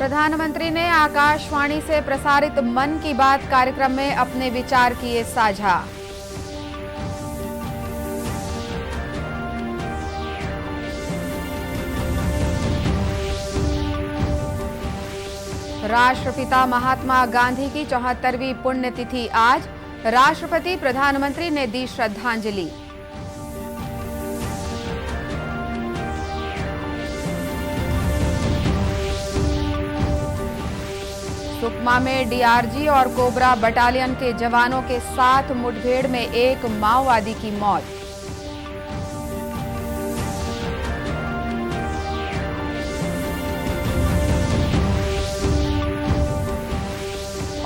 प्रधानमंत्री ने आकाशवाणी से प्रसारित मन की बात कार्यक्रम में अपने विचार किए साझा। राष्ट्रपिता महात्मा गांधी की 74वीं पुण्यतिथि आज, राष्ट्रपति प्रधानमंत्री ने दी श्रद्धांजलि। सुकमा में डीआरजी और कोबरा बटालियन के जवानों के साथ मुठभेड़ में एक माओवादी की मौत।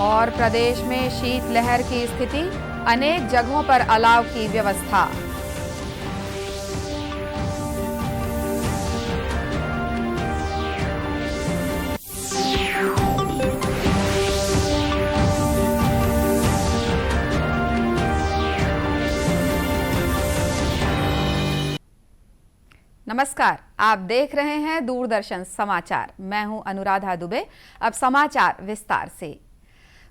और प्रदेश में शीतलहर की स्थिति, अनेक जगहों पर अलाव की व्यवस्था। नमस्कार, आप देख रहे हैं दूरदर्शन समाचार। मैं हूं अनुराधा दुबे। अब समाचार विस्तार से।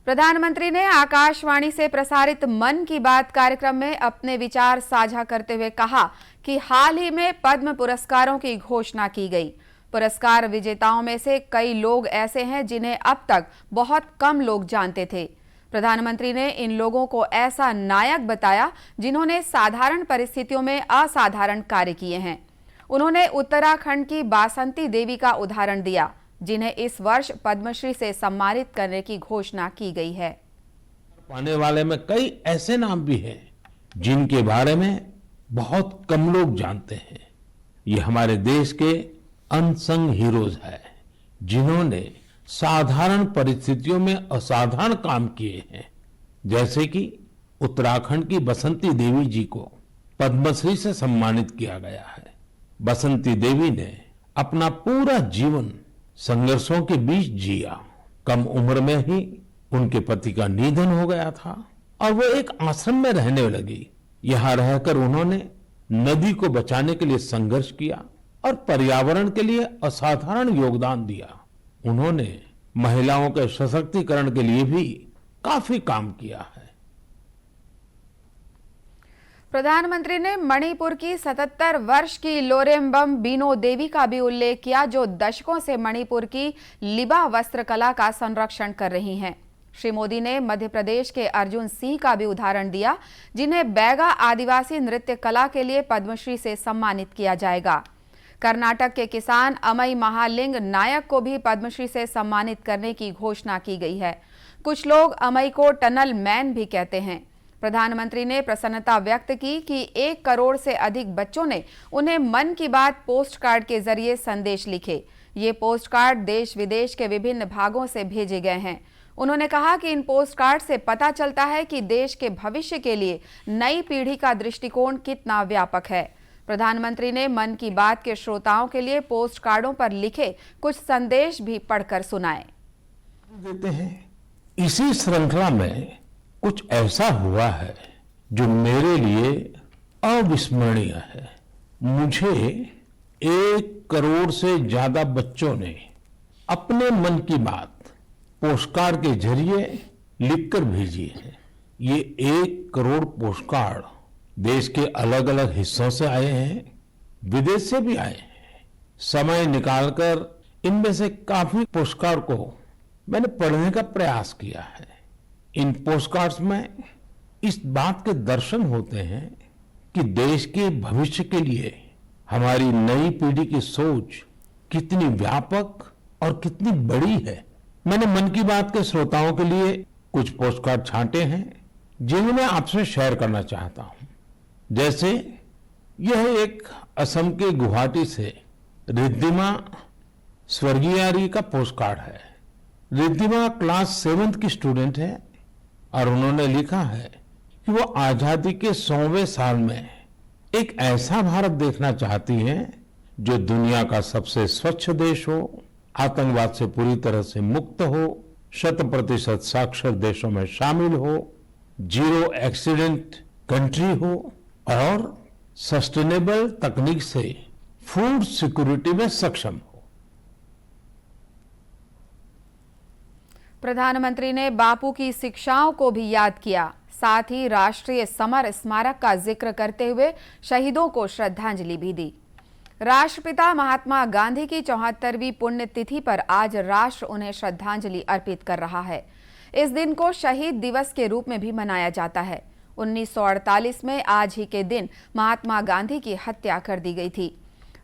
प्रधानमंत्री ने आकाशवाणी से प्रसारित मन की बात कार्यक्रम में अपने विचार साझा करते हुए कहा कि हाल ही में पद्म पुरस्कारों की घोषणा की गई। पुरस्कार विजेताओं में से कई लोग ऐसे हैं जिन्हें अब तक बहुत कम लोग जानते थे। प्रधानमंत्री ने इन लोगों को ऐसा नायक बताया जिन्होंने साधारण परिस्थितियों में असाधारण कार्य किए हैं। उन्होंने उत्तराखंड की बासंती देवी का उदाहरण दिया, जिन्हें इस वर्ष पद्मश्री से सम्मानित करने की घोषणा की गई है। पाने वाले में कई ऐसे नाम भी हैं जिनके बारे में बहुत कम लोग जानते हैं। ये हमारे देश के अनसंग हीरोज हैं, जिन्होंने साधारण परिस्थितियों में असाधारण काम किए हैं। जैसे कि उत्तराखंड की बसंती देवी जी को पद्मश्री से सम्मानित किया गया है। बसंती देवी ने अपना पूरा जीवन संघर्षों के बीच जिया। कम उम्र में ही उनके पति का निधन हो गया था और वो एक आश्रम में रहने लगी। यहाँ रहकर उन्होंने नदी को बचाने के लिए संघर्ष किया और पर्यावरण के लिए असाधारण योगदान दिया। उन्होंने महिलाओं के सशक्तिकरण के लिए भी काफी काम किया है। प्रधानमंत्री ने मणिपुर की 77 वर्ष की लोरेम्बम बीनो देवी का भी उल्लेख किया, जो दशकों से मणिपुर की लिबा वस्त्रकला का संरक्षण कर रही हैं। श्री मोदी ने मध्य प्रदेश के अर्जुन सिंह का भी उदाहरण दिया, जिन्हें बैगा आदिवासी नृत्य कला के लिए पद्मश्री से सम्मानित किया जाएगा। कर्नाटक के किसान अमई महालिंग नायक को भी पद्मश्री से सम्मानित करने की घोषणा की गई है। कुछ लोग अमई को टनल मैन भी कहते हैं। प्रधानमंत्री ने प्रसन्नता व्यक्त की कि 1 करोड़ से अधिक बच्चों ने उन्हें मन की बात पोस्ट कार्ड के जरिए संदेश लिखे। ये पोस्ट कार्ड देश विदेश के विभिन्न भागों से भेजे गए हैं। उन्होंने कहा कि इन पोस्ट कार्ड से पता चलता है कि देश के भविष्य के लिए नई पीढ़ी का दृष्टिकोण कितना व्यापक है। प्रधानमंत्री ने मन की बात के श्रोताओं के लिए पोस्ट कार्डों पर लिखे कुछ संदेश भी पढ़कर सुनाए। देते हैं। इसी श्रृंखला में कुछ ऐसा हुआ है जो मेरे लिए अविस्मरणीय है। मुझे 1 करोड़ से ज्यादा बच्चों ने अपने मन की बात पोस्टकार्ड के जरिए लिखकर भेजी है। ये 1 करोड़ पोस्टकार्ड देश के अलग अलग हिस्सों से आए हैं, विदेश से भी आए हैं। समय निकालकर इनमें से काफी पोस्टकार्ड को मैंने पढ़ने का प्रयास किया है। इन पोस्टकार्ड्स में इस बात के दर्शन होते हैं कि देश के भविष्य के लिए हमारी नई पीढ़ी की सोच कितनी व्यापक और कितनी बड़ी है। मैंने मन की बात के श्रोताओं के लिए कुछ पोस्टकार्ड छांटे हैं, जिन्हें मैं आपसे शेयर करना चाहता हूं। जैसे यह एक असम के गुवाहाटी से रिद्धिमा स्वर्गियारी का पोस्टकार्ड है। रिद्धिमा क्लास 7th की स्टूडेंट है और उन्होंने लिखा है कि वो आजादी के 100वें साल में एक ऐसा भारत देखना चाहती हैं जो दुनिया का सबसे स्वच्छ देश हो, आतंकवाद से पूरी तरह से मुक्त हो, 100% साक्षर देशों में शामिल हो, 0 एक्सीडेंट कंट्री हो और सस्टेनेबल तकनीक से फूड सिक्योरिटी में सक्षम हो। प्रधानमंत्री ने बापू की शिक्षाओं को भी याद किया। साथ ही राष्ट्रीय समर स्मारक का जिक्र करते हुए शहीदों को श्रद्धांजलि भी दी। राष्ट्रपिता महात्मा गांधी की 74वीं पुण्यतिथि पर आज राष्ट्र उन्हें श्रद्धांजलि अर्पित कर रहा है। इस दिन को शहीद दिवस के रूप में भी मनाया जाता है। 1948 में आज ही के दिन महात्मा गांधी की हत्या कर दी गई थी।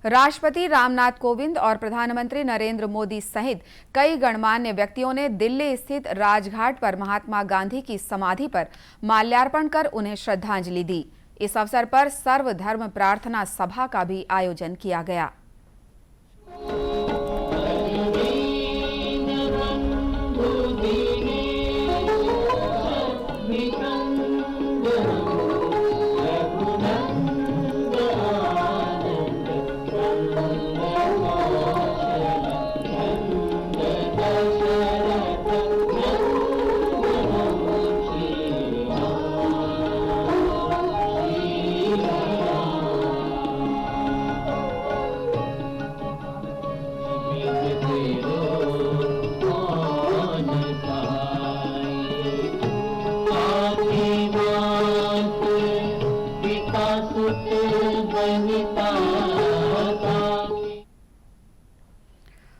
राष्ट्रपति रामनाथ कोविंद और प्रधानमंत्री नरेंद्र मोदी सहित कई गणमान्य व्यक्तियों ने दिल्ली स्थित राजघाट पर महात्मा गांधी की समाधि पर माल्यार्पण कर उन्हें श्रद्धांजलि दी। इस अवसर पर सर्वधर्म प्रार्थना सभा का भी आयोजन किया गया।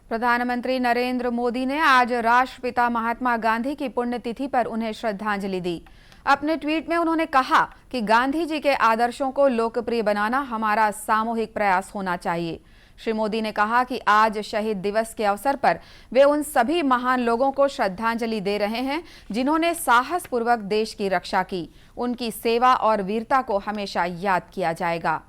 प्रधानमंत्री नरेंद्र मोदी ने आज राष्ट्रपिता महात्मा गांधी की पुण्यतिथि पर उन्हें श्रद्धांजलि दी। अपने ट्वीट में उन्होंने कहा कि गांधी जी के आदर्शों को लोकप्रिय बनाना हमारा सामूहिक प्रयास होना चाहिए। श्री मोदी ने कहा कि आज शहीद दिवस के अवसर पर वे उन सभी महान लोगों को श्रद्धांजलि दे रहे हैं जिन्होंने साहसपूर्वक देश की रक्षा की। उनकी सेवा और वीरता को हमेशा याद किया जाएगा।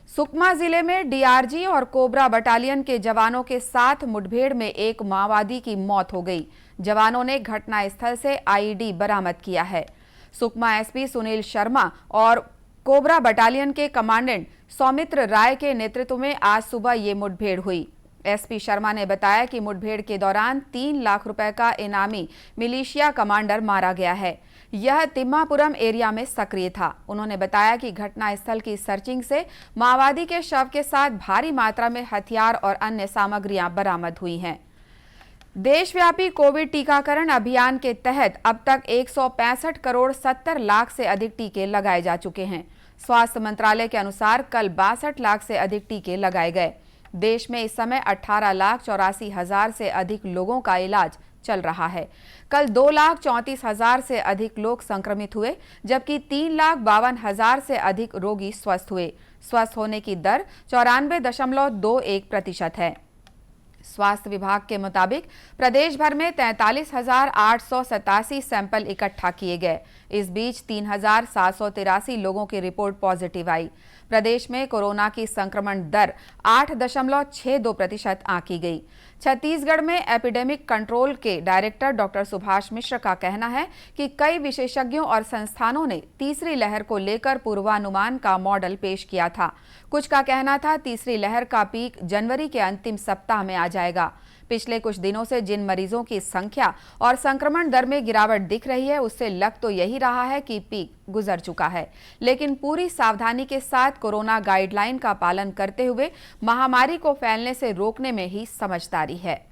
सुकमा जिले में डीआरजी और कोबरा बटालियन के जवानों के साथ मुठभेड़ में एक माओवादी की मौत हो गई। जवानों ने घटनास्थल से आईईडी बरामद किया है। सुकमा एसपी सुनील शर्मा और कोबरा बटालियन के कमांडेंट सौमित्र राय के नेतृत्व में आज सुबह ये मुठभेड़ हुई। एसपी शर्मा ने बताया कि मुठभेड़ के दौरान 3 लाख रुपए का इनामी मिलिशिया कमांडर मारा गया है। यह तिम्मापुरम एरिया में सक्रिय था। उन्होंने बताया कि घटनास्थल की सर्चिंग से माओवादी के शव के साथ भारी मात्रा में हथियार और अन्य सामग्रियां बरामद हुई हैं। देशव्यापी कोविड टीकाकरण अभियान के तहत अब तक 165 करोड़ 70 लाख से अधिक टीके लगाए जा चुके हैं। स्वास्थ्य मंत्रालय के अनुसार कल 62 लाख से अधिक टीके लगाए गए। देश में इस समय 18,84,000 से अधिक लोगों का इलाज चल रहा है। कल 2,34,000 से अधिक लोग संक्रमित हुए, जबकि 3,52,000 से अधिक रोगी स्वस्थ हुए। स्वस्थ होने की दर 94.21% है। स्वास्थ्य विभाग के मुताबिक प्रदेश भर में 43,887 सैंपल इकट्ठा किए गए। इस बीच 3,783 लोगों की रिपोर्ट पॉजिटिव आई। प्रदेश में कोरोना की संक्रमण दर 8.62% आंकी गई। छत्तीसगढ़ में एपिडेमिक कंट्रोल के डायरेक्टर डॉक्टर सुभाष मिश्र का कहना है कि कई विशेषज्ञों और संस्थानों ने तीसरी लहर को लेकर पूर्वानुमान का मॉडल पेश किया था। कुछ का कहना था तीसरी लहर का पीक जनवरी के अंतिम सप्ताह में आ जाएगा। पिछले कुछ दिनों से जिन मरीजों की संख्या और संक्रमण दर में गिरावट दिख रही है, उससे लग तो यही रहा है कि पीक गुजर चुका है, लेकिन पूरी सावधानी के साथ कोरोना गाइडलाइन का पालन करते हुए महामारी को फैलने से रोकने में ही समझदारी है।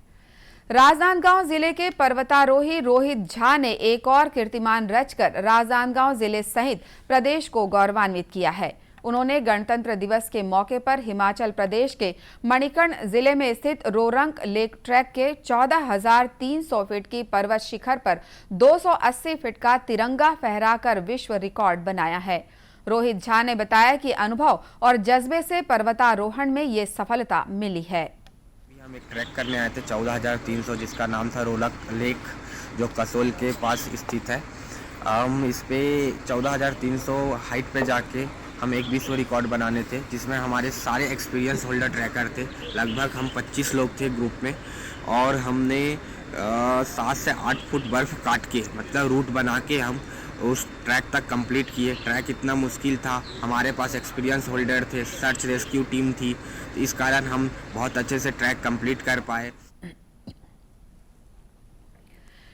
राजनांदगांव जिले के पर्वतारोही रोहित झा ने एक और कीर्तिमान रचकर राजनांदगांव जिले सहित प्रदेश को गौरवान्वित किया है। उन्होंने गणतंत्र दिवस के मौके पर हिमाचल प्रदेश के मणिकर्ण जिले में स्थित रोरंग लेक ट्रैक के 14,300 फीट की पर्वत शिखर पर 280 फीट का तिरंगा फहराकर विश्व रिकॉर्ड बनाया है। रोहित झा ने बताया कि अनुभव और जज्बे से पर्वतारोहण में ये सफलता मिली है। हम एक ट्रैक करने आए थे 14,300, जिसका नाम था रोरंग लेक, जो कसोल के पास स्थित है। हम इस पे 14,300 हाइट पे जाके हम एक विश्व रिकॉर्ड बनाने थे, जिसमें हमारे सारे एक्सपीरियंस होल्डर ट्रैकर थे। लगभग हम 25 लोग थे ग्रुप में, और हमने 7 से 8 फुट बर्फ़ काट के, मतलब रूट बना के हम उस ट्रैक तक कंप्लीट किए। ट्रैक इतना मुश्किल था, हमारे पास एक्सपीरियंस होल्डर थे, सर्च रेस्क्यू टीम थी, तो इस कारण हम बहुत अच्छे से ट्रैक कंप्लीट कर पाए।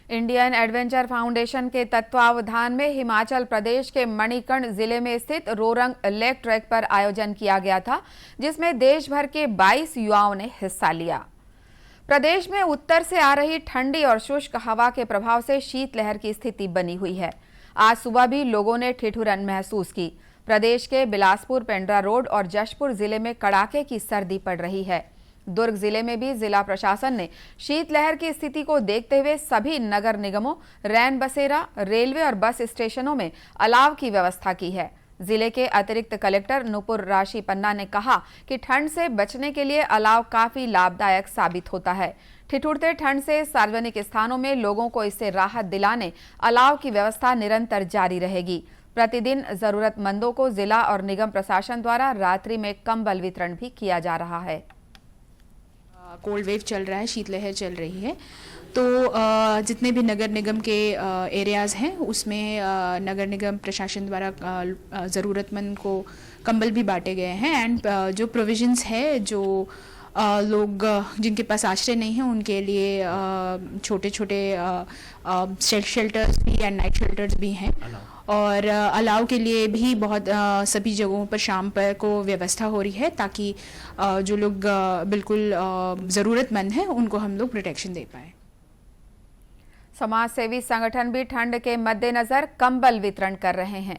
इंडियन एडवेंचर फाउंडेशन के तत्वावधान में हिमाचल प्रदेश के मणिकर्ण जिले में स्थित रोरंग लेक ट्रैक पर आयोजन किया गया था, जिसमें देश भर के 22 युवाओं ने हिस्सा लिया। प्रदेश में उत्तर से आ रही ठंडी और शुष्क हवा के प्रभाव से शीतलहर की स्थिति बनी हुई है। आज सुबह भी लोगों ने ठिठुरन महसूस की। प्रदेश के बिलासपुर, पेंड्रा रोड और जशपुर जिले में कड़ाके की सर्दी पड़ रही है। दुर्ग जिले में भी जिला प्रशासन ने शीतलहर की स्थिति को देखते हुए सभी नगर निगमों, रैन बसेरा, रेलवे और बस स्टेशनों में अलाव की व्यवस्था की है। जिले के अतिरिक्त कलेक्टर नुपुर राशि पन्ना ने कहा कि ठंड से बचने के लिए अलाव काफी लाभदायक साबित होता है। ठिठुरते ठंड से सार्वजनिक स्थानों में लोगों को इससे राहत दिलाने अलाव की व्यवस्था निरंतर जारी रहेगी। प्रतिदिन जरूरतमंदों को जिला और निगम प्रशासन द्वारा रात्रि में कंबल वितरण भी किया जा रहा है। कोल्ड वेव चल रहा है, शीतलहर चल रही है, तो जितने भी नगर निगम के एरियाज़ हैं उसमें नगर निगम प्रशासन द्वारा ज़रूरतमंद को कंबल भी बांटे गए हैं। एंड जो प्रोविजंस है, जो लोग जिनके पास आश्रय नहीं है उनके लिए छोटे छोटे शेल्टर्स भी एंड नाइट शेल्टर्स भी हैं। और अलाव के लिए भी बहुत सभी जगहों पर शाम पर को व्यवस्था हो रही है, ताकि जो लोग बिल्कुल ज़रूरतमंद हैं उनको हम लोग प्रोटेक्शन दे पाएँ। समाज सेवी संगठन भी ठंड के मद्देनजर कंबल वितरण कर रहे हैं।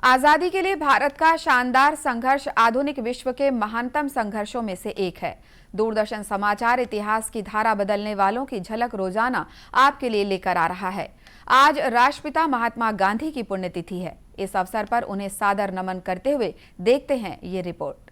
आजादी के लिए भारत का शानदार संघर्ष आधुनिक विश्व के महानतम संघर्षों में से एक है। दूरदर्शन समाचार इतिहास की धारा बदलने वालों की झलक रोजाना आपके लिए लेकर आ रहा है। आज राष्ट्रपिता महात्मा गांधी की पुण्यतिथि है। इस अवसर पर उन्हें सादर नमन करते हुए देखते हैं ये रिपोर्ट।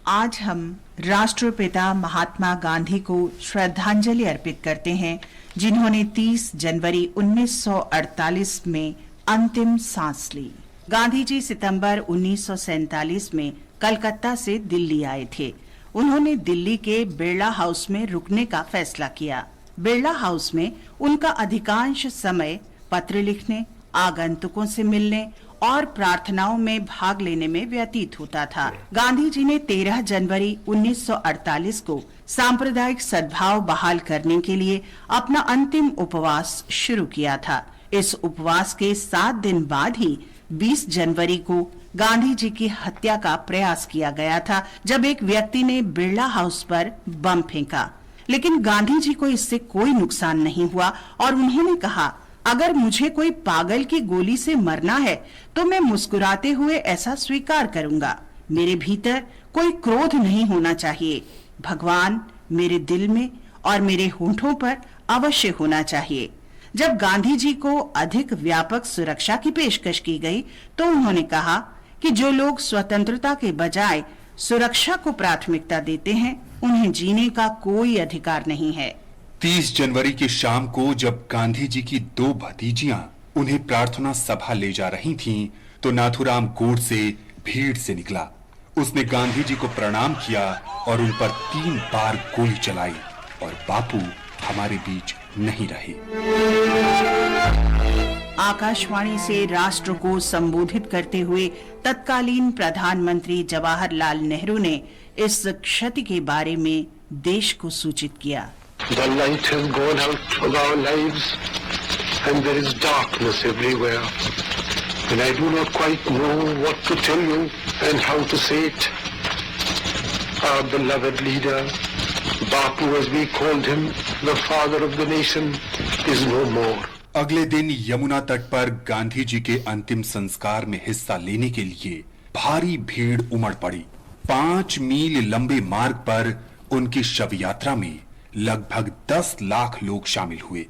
आज हम राष्ट्रपिता महात्मा गांधी को श्रद्धांजलि अर्पित करते हैं, जिन्होंने 30 जनवरी 1948 में अंतिम सांस ली। गांधी जी सितंबर 1947 में कलकत्ता से दिल्ली आए थे। उन्होंने दिल्ली के बिरला हाउस में रुकने का फैसला किया। बिरला हाउस में उनका अधिकांश समय पत्र लिखने, आगंतुकों से मिलने और प्रार्थनाओं में भाग लेने में व्यतीत होता था। गांधी जी ने 13 जनवरी 1948 को सांप्रदायिक सद्भाव बहाल करने के लिए अपना अंतिम उपवास शुरू किया था। इस उपवास के 7 दिन बाद ही 20 जनवरी को गांधी जी की हत्या का प्रयास किया गया था, जब एक व्यक्ति ने बिरला हाउस पर बम फेंका। लेकिन गांधी जी को इससे कोई नुकसान नहीं हुआ और उन्होंने कहा, अगर मुझे कोई पागल की गोली से मरना है तो मैं मुस्कुराते हुए ऐसा स्वीकार करूंगा। मेरे भीतर कोई क्रोध नहीं होना चाहिए। भगवान मेरे दिल में और मेरे होठों पर अवश्य होना चाहिए। जब गांधी जी को अधिक व्यापक सुरक्षा की पेशकश की गई तो उन्होंने कहा कि जो लोग स्वतंत्रता के बजाय सुरक्षा को प्राथमिकता देते हैं, उन्हें जीने का कोई अधिकार नहीं है। 30 जनवरी की शाम को जब गांधी जी की 2 भतीजियां उन्हें प्रार्थना सभा ले जा रही थीं, तो नाथूराम गोडसे भीड़ से निकला। उसने गांधी जी को प्रणाम किया और उन पर 3 बार गोली चलाई और बापू हमारे बीच नहीं रहे। आकाशवाणी से राष्ट्र को संबोधित करते हुए तत्कालीन प्रधानमंत्री जवाहरलाल नेहरू ने इस क्षति के बारे में देश को सूचित किया। The light has gone out of our lives and there is darkness everywhere. And I do not quite know what to tell you and how to say it. Our beloved leader, Bapu as we called him, the father of the nation, is no more. अगले दिन यमुना तट पर गांधी जी के अंतिम संस्कार में हिस्सा लेने के लिए भारी भीड़ उमड़ पड़ी। 5 मील लंबे मार्ग पर उनकी शव यात्रा में लगभग 10 लाख लोग शामिल हुए।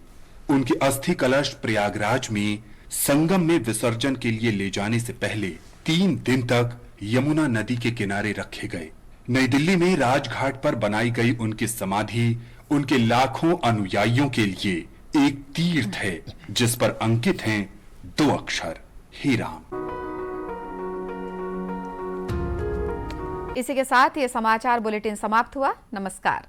उनके अस्थि कलश प्रयागराज में संगम में विसर्जन के लिए ले जाने से पहले 3 दिन तक यमुना नदी के किनारे रखे गए। नई दिल्ली में राजघाट पर बनाई गई उनकी समाधि उनके लाखों अनुयायियों के लिए एक तीर्थ है, जिस पर अंकित हैं 2 अक्षर, हे राम। इसी के साथ ये समाचार बुलेटिन समाप्त हुआ। नमस्कार।